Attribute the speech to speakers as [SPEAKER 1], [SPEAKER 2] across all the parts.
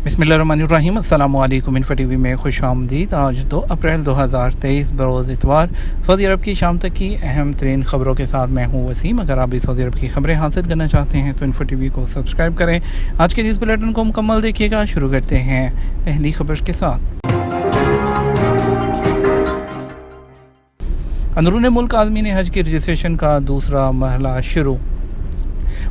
[SPEAKER 1] बिस्मिल्लाहिर्रहमानिर्रहीम। अस्सलामु अलैकुम। इन्फो टीवी में खुश आमदीद। आज 2 अप्रैल 2023 बरोज़ इतवार सऊदी अरब की शाम तक की अहम तरीन खबरों के साथ मैं हूँ वसीम। अगर आप भी सऊदी अरब की खबरें हासिल करना चाहते हैं तो इन्फो टीवी को सब्सक्राइब करें। आज के न्यूज़ बुलेटिन को मुकम्मल देखिएगा। शुरू करते हैं पहली खबर के साथ। अंदरूनी मुल्क आज़मीन हज की रजिस्ट्रेशन का दूसरा मरहला शुरू।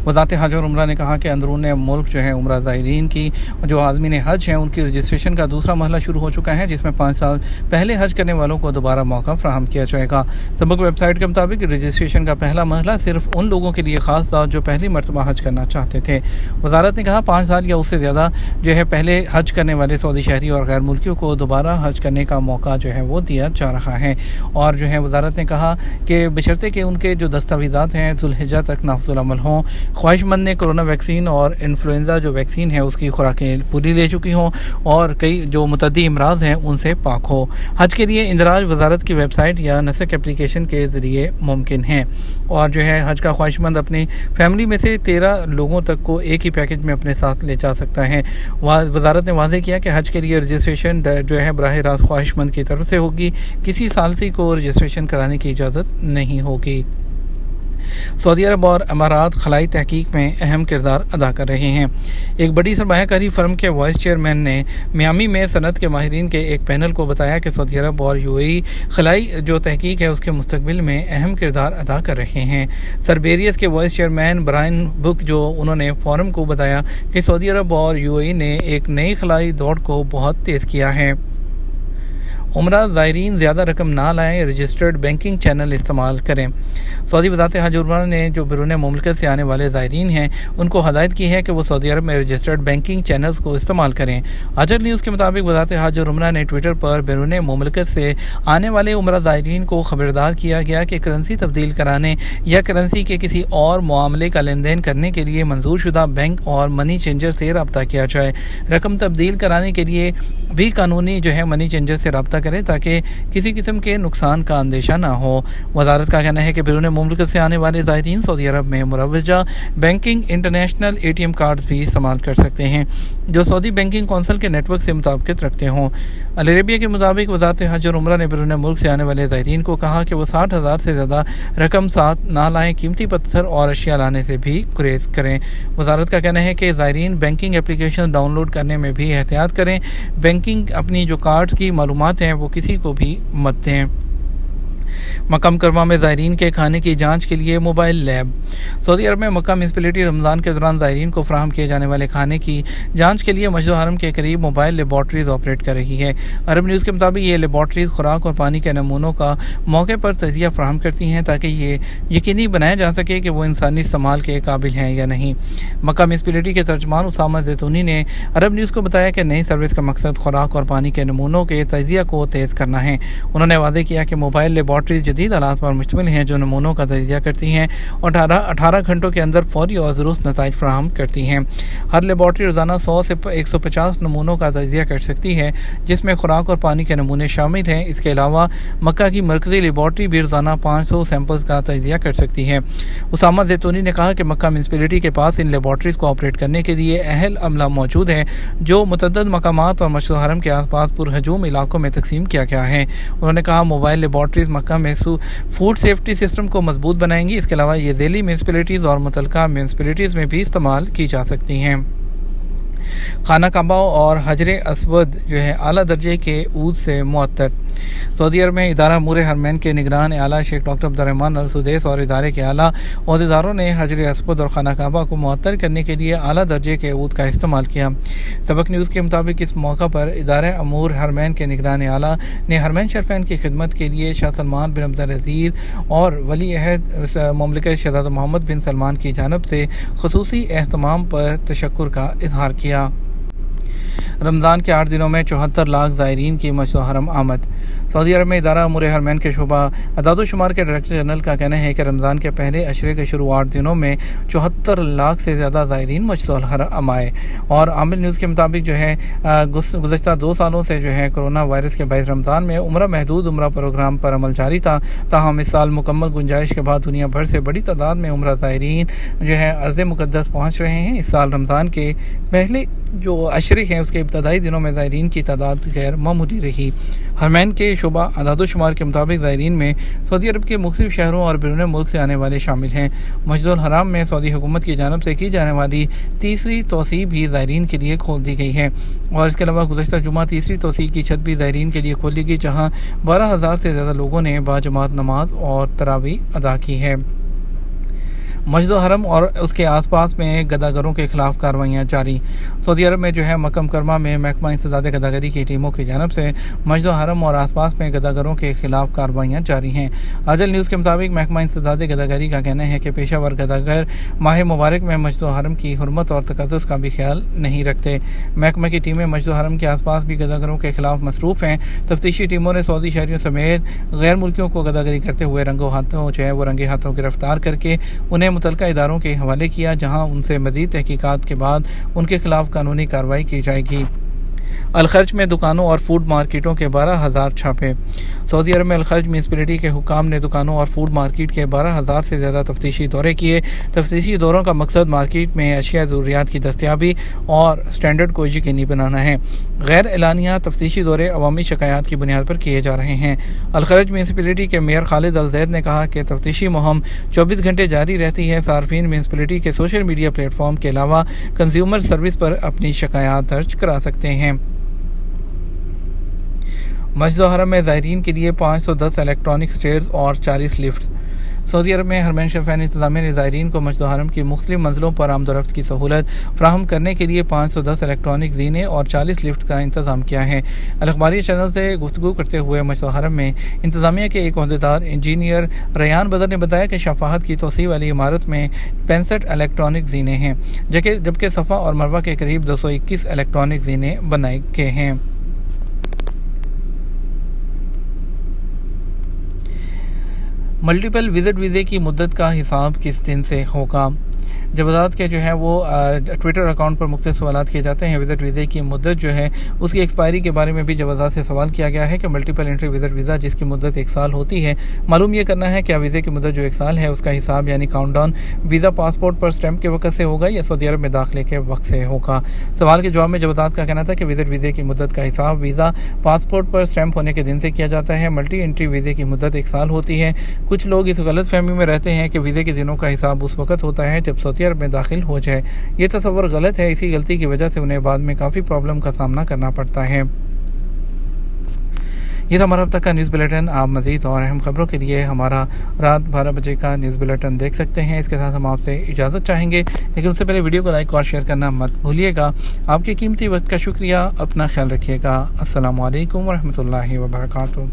[SPEAKER 1] वज़ारत हज और उम्रा ने कहा कि अंदरून मुल्क जो है उम्रा ज़ायरीन की जो आज़मीन हज हैं उनकी रजिस्ट्रेशन का दूसरा मरहला शुरू हो चुका है, जिसमें 5 साल पहले हज करने वालों को दोबारा मौका फराहम किया जाएगा। सबक वेबसाइट के मुताबिक रजिस्ट्रेशन का पहला मरहला सिर्फ उन लोगों के लिए ख़ास था जो पहली मरतबा हज करना चाहते थे। वज़ारत ने कहा 5 साल या उससे ज़्यादा जो है पहले हज करने वाले सऊदी शहरी और गैर मुल्कियों को दोबारा हज करने का मौका जो है वो दिया जा रहा है। और जो है वज़ारत ने कहा कि बशर्ते कि उनके जो दस्तावेज़ात हैं ज़ुल्हिज्जा तक नाफिज़ुल अमल हों, ख्वाहिशमंद ने कोरोना वैक्सीन और इन्फ्लुएंज़ा जो वैक्सीन है उसकी खुराकें पूरी ले चुकी हों और कई जो मुतअद्दी इमराज हैं उनसे पाक हो। हज के लिए इंदराज वजारत की वेबसाइट या नसक एप्लीकेशन के ज़रिए मुमकिन है। और जो है हज का ख्वाहिशमंद अपनी फैमिली में से 13 लोगों तक को एक ही पैकेज में अपने साथ ले जा सकता है। वजारत ने वाज़ेह किया कि हज के लिए रजिस्ट्रेशन जो है बराह रास्त ख्वाहिशमंद की तरफ से होगी, किसी सालसी को रजिस्ट्रेशन कराने की इजाज़त नहीं होगी। सऊदी अरब और अमारात खलाई तहकीक में अहम किरदार अदा कर रहे हैं। एक बड़ी सरमायाकारी फर्म के वाइस चेयरमैन ने मियामी में सनत के माहिरीन के एक पैनल को बताया कि सऊदी अरब और यूएई खलाई जो तहकीक है उसके मुस्तकबिल में अहम किरदार अदा कर रहे हैं। सरबेरियस के वाइस चेयरमैन ब्रायन बुक जो उन्होंने फोरम को बताया कि सऊदी अरब और यूएई ने एक नई खलाई दौड़ को बहुत तेज़ किया है। उम्रा ज़ायरीन ज़्यादा रकम ना लाएँ, रजिस्टर्ड बैंकिंग चैनल इस्तेमाल करें। सऊदी वज़ारत हज और उम्रा ने जो बैरून मुल्क से आने वाले ज़ायरीन हैं उनको हदायत की है कि वो सऊदी अरब में रजिस्टर्ड बैंकिंग चैनल्स को इस्तेमाल करें। अजर न्यूज़ के मुताबिक वज़ारत हज और उम्रा ने ट्विटर पर बैरून मुल्क से आने वाले उम्रा ज़ायरीन को खबरदार किया गया कि करेंसी तब्दील कराने या करेंसी के किसी और मामले का लेन देन करने के लिए मंजूर शुदा बैंक और मनी चेंजर से रब्ता किया जाए। रकम तब्दील कराने के लिए भी कानूनी जो है मनी चेंजर से रब्ता करें ताकि किसी किस्म के नुकसान का अंदेशा ना हो। वज़ारत का कहना है कि बैरून मुल्क से आने वाले ज़ायरीन सऊदी अरब में मुरव्वजा बैंकिंग इंटरनेशनल ATM कार्ड भी इस्तेमाल कर सकते हैं जो सऊदी बैंकिंग कौंसिल के नेटवर्क से मुताबिकत रखते हों। अल अरेबिया के मुताबिक वज़ारत हज और उम्रा ने बैरून मुल्क से आने वाले ज़ायरीन को कहा कि वो 60,000 से ज़्यादा रकम साथ ना लाएँ, कीमती पत्थर और अशिया लाने से भी गुरेज करें। वज़ारत का कहना है कि ज़ायरीन बैंकिंग एप्लीकेशन डाउनलोड करने में भी एहतियात करें। बैंकिंग अपनी जो कार्ड्स की मालूमात हैं वो किसी को भी मत दें। मक्का मुकर्रमा में ज़ायरीन के खाने की जांच के लिए मोबाइल लैब। सऊदी अरब में मक्का म्यूनिसिपैलिटी रमज़ान के दौरान ज़ायरीन को फराहम किए जाने वाले खाने की जांच के लिए मस्जिद हरम के करीब मोबाइल लेबॉर्ट्रीज ऑपरेट कर रही है। अरब न्यूज़ के मुताबिक ये लेबॉर्ट्रीज खुराक और पानी के नमूनों का मौके पर तजिया फराहम करती हैं ताकि ये यकीनी बनाया जा सके कि वो इंसानी इस्तेमाल के काबिल हैं या नहीं। मक्का म्यूनिसिपैलिटी के तर्जमान उसामा ज़ैतूनी ने अरब न्यूज़ को बताया कि नई सर्विस का मकसद खुराक और पानी के नमूनों के तजिया को तेज़ करना है। उन्होंने वादे किया कि मोबाइल लेबॉर्ट्रीज जदीद आलात पर मुश्तमिल हैं जो नमूनों का तजिया करती हैं और 18 घंटों के अंदर फौरी और दुरुस्त नताइज फराहम करती हैं। हर लेबॉर्ट्री रोज़ाना 100 से 150 नमूनों का तजिया कर सकती है जिसमें खुराक और पानी के नमूने शामिल हैं। इसके अलावा मक्का की मरकज़ी लेबॉर्ट्री भी रोज़ाना 500 सैंपल्स का तजिया कर सकती है। उसामा ज़ैतूनी ने कहा कि मक्का म्यूनिसिपैलिटी के पास इन लेबॉर्ट्रीज़ को ऑपरेट करने के लिए अहल अमला मौजूद है जो मुतअद्दिद मकामात और मस्जिद हरम के आसपास पुरहजूम इलाकों में तकसीम किया गया है। उन्होंने कहा मोबाइल लेबॉर्ट्रीज़ मक्का में फूड सेफ्टी सिस्टम को मजबूत बनाएंगी। इसके अलावा ये ज़ैली म्यूनिसिपैलिटीज़ और मुतलका म्यूनिसिपैलिटीज़ में भी इस्तेमाल की जा सकती हैं। खाना काबा और हजरे अस्वद जो है आला दर्जे के ऊद से मुअत्तर। सऊदी अरब में इदारा अमूर हरमैन के निगरान आला शेख डॉक्टर अब्दुर्रहमान अल सुदैस और इदारे के आला अहदेदारों ने हजरे अस्वद और खाना काबा को मुअत्तर करने के लिए आला दर्जे के ऊद का इस्तेमाल किया। सबक न्यूज़ के मुताबिक इस मौका पर इदारा अमूर हरमैन के निगरान आला ने हरमैन शरफैन की खिदमत के लिए शाह सलमान बिन अब्दुल अजीज़ और वली अहद मुमलिकत शहज़ादा मोहम्मद बिन सलमान की जानब से खुसूसी एहतमाम पर तशक्कुर का इजहार किया। रमज़ान के 8 दिनों में 74 लाख ज़ायरीन की मस्जिद हरम आमद। सऊदी अरब में इदारा उमूर हरमैन के शोबा अदाद-ओ-शुमार के डायरेक्टर जनरल का कहना है कि रमज़ान के पहले अशरे के शुरू 8 दिनों में 74 लाख से ज़्यादा ज़ायरीन मस्जिदुल हरम आए। और आमिर न्यूज़ के मुताबिक जो है गुज़श्ता 2 सालों से जो है कोरोना वायरस के बायस रमज़ान में उम्रा महदूद उम्रा प्रोग्राम पर अमल जारी था। ताहम इस साल मुकम्मल गुंजाइश के बाद दुनिया भर से बड़ी तादाद में उम्रा ज़ायरीन जो है अर्ज़ मुक़द्दस पहुँच रहे हैं। इस साल रमज़ान के पहले जो अशरे हैं उसके इब्तदाई दिनों में ज़ायरीन की तादाद गैर मामूली रही। हरमैन के शोबा अदाद-ओ-शुमार के मुताबिक ज़ायरीन में सऊदी अरब के मुख्तलिफ शहरों और बैरून मुल्क से आने वाले शामिल हैं। मस्जिदुल हराम में सऊदी हुकूमत की जानिब से की जाने वाली तीसरी तोसी भी ज़ायरीन के लिए खोल दी गई है। और इसके अलावा गुज़श्ता जुमा तीसरी तोसी की छत भी ज़ायरीन के लिए खोली गई, जहाँ 12,000 से ज़्यादा लोगों ने बाजमात नमाज और तरावीह अदा की है। मस्जिद हरम और उसके आसपास में गदागरों के खिलाफ कार्रवाइयाँ जारी। सऊदी अरब में जो है मक्का मुकर्रमा में महकमा इंसदाद गदागरी की टीमों की जानिब से मस्जिद हरम और आसपास में गदागरों के खिलाफ कार्रवाइयाँ जारी हैं। अजल न्यूज़ के मुताबिक महकमा इंसदाद गदागरी का कहना है कि पेशावर गदागर माह मुबारक में मस्जिद हरम की हुर्मत और तक़द्दुस का भी ख्याल नहीं रखते। महकमा की टीमें मस्जिद हरम के आसपास भी गदागरों के खिलाफ मसरूफ़ हैं। तफ्तीशी टीमों ने सऊदी शहरियों समेत गैर मुल्कियों को गदागरी करते हुए रंगे हाथों गिरफ्तार करके उन्हें मुतल्लिका इदारों के हवाले किया, जहां उनसे मज़ीद तहकीकात के बाद उनके खिलाफ कानूनी कार्रवाई की जाएगी। अलखर्ज में दुकानों और फूड मार्केटों के 12,000 छापे। सऊदी अरब में अलखर्ज म्यूनसिपैलिटी के हुकाम ने दुकानों और फूड मार्केट के 12,000 से ज़्यादा तफ्तीशी दौरे किए। तफ्तीशी दौरों का मकसद मार्केट में अशिया ज़रूरियात की दस्तियाबी और स्टैंडर्ड को यकीनी बनाना है। गैर एलानिया तफ्तीशी दौरे अवामी शिकायत की बुनियाद पर किए जा रहे हैं। अलखर्ज म्यूनसिपैलिटी के मेयर खालिद अल-ज़ैद ने कहा कि तफ्तीशी मुहिम 24 घंटे जारी रहती है। सार्फिन म्यूनसिपैलिटी के सोशल मीडिया प्लेटफॉर्म के अलावा कंज्यूमर सर्विस पर अपनी शिकायत दर्ज करा सकते हैं। मस्जिद हरम में ज़ायरीन के लिए 510 इलेक्ट्रॉनिक स्टेयर्स और 40 लिफ्ट्स। सऊदी अरब में हरमैन शरीफैन इंतज़ामिया ने ज़ायरीन को मस्जिद हरम की मुख्तलिफ मंजिलों पर आमद-ओ-रफ्त की सहूलत फराहम करने के लिए 510 इलेक्ट्रॉनिक ज़ीनें और 40 लिफ्ट का इंतज़ाम किया है। अखबारी चैनल से गुफ्तगू करते हुए मस्जिद हरम में इंतज़ामिया के एक ओहदेदार इंजीनियर रयान बदर ने बताया कि शफाहत की तोसी वाली इमारत में 65 इलेक्ट्रॉनिक ज़ीनें हैं, जबकि सफ़ा और मरवा के करीब 221 इलेक्ट्रॉनिक ज़ीनें बनाए गए हैं। मल्टीपल विजिट वीज़े की मुद्दत का हिसाब किस दिन से होगा। जवाज़ात के जो है वो ट्विटर अकाउंट पर मुख्तलिफ सवालात किए जाते हैं। विजिट वीज़े की मुद्दत जो है उसकी एक्सपायरी के बारे में भी जवाज़ात से सवाल किया गया है कि मल्टीपल एंट्री विजिट वीज़ा जिसकी मुद्दत 1 साल होती है, मालूम ये करना है क्या वीज़े की मुद्दत जो 1 साल है उसका हिसाब यानी काउंटडाउन वीज़ा पासपोर्ट पर स्टैंप के वक्त से होगा या सऊदी अरब में दाखिले के वक्त से होगा। सवाल के जवाब में जवाज़ात का कहना था कि विजिट वीज़े की मुद्दत का हिसाब वीज़ा पासपोर्ट पर स्टैंप होने के दिन से किया जाता है। मल्टी एंट्री वीज़े की मुद्दत 1 साल होती है। कुछ लोग इस गलत फहमी में रहते हैं कि वीज़े के दिनों का हिसाब उस वक्त होता है जब सऊदी अरब में दाखिल हो जाए। ये तस्वर गलत है। इसी गलती की वजह से उन्हें बाद में काफ़ी प्रॉब्लम का सामना करना पड़ता है। ये था हमारा अब तक का न्यूज़ बुलेटिन। आप मज़ीद और अहम खबरों के लिए हमारा रात 12 बजे का न्यूज़ बुलेटिन देख सकते हैं। इसके साथ हम आपसे इजाज़त चाहेंगे, लेकिन उससे पहले वीडियो को लाइक और शेयर करना मत भूलिएगा। आपके कीमती वक्त का शुक्रिया। अपना ख्याल रखिएगा। अस्सलामु अलैकुम व रहमतुल्लाहि व बरकातुहू।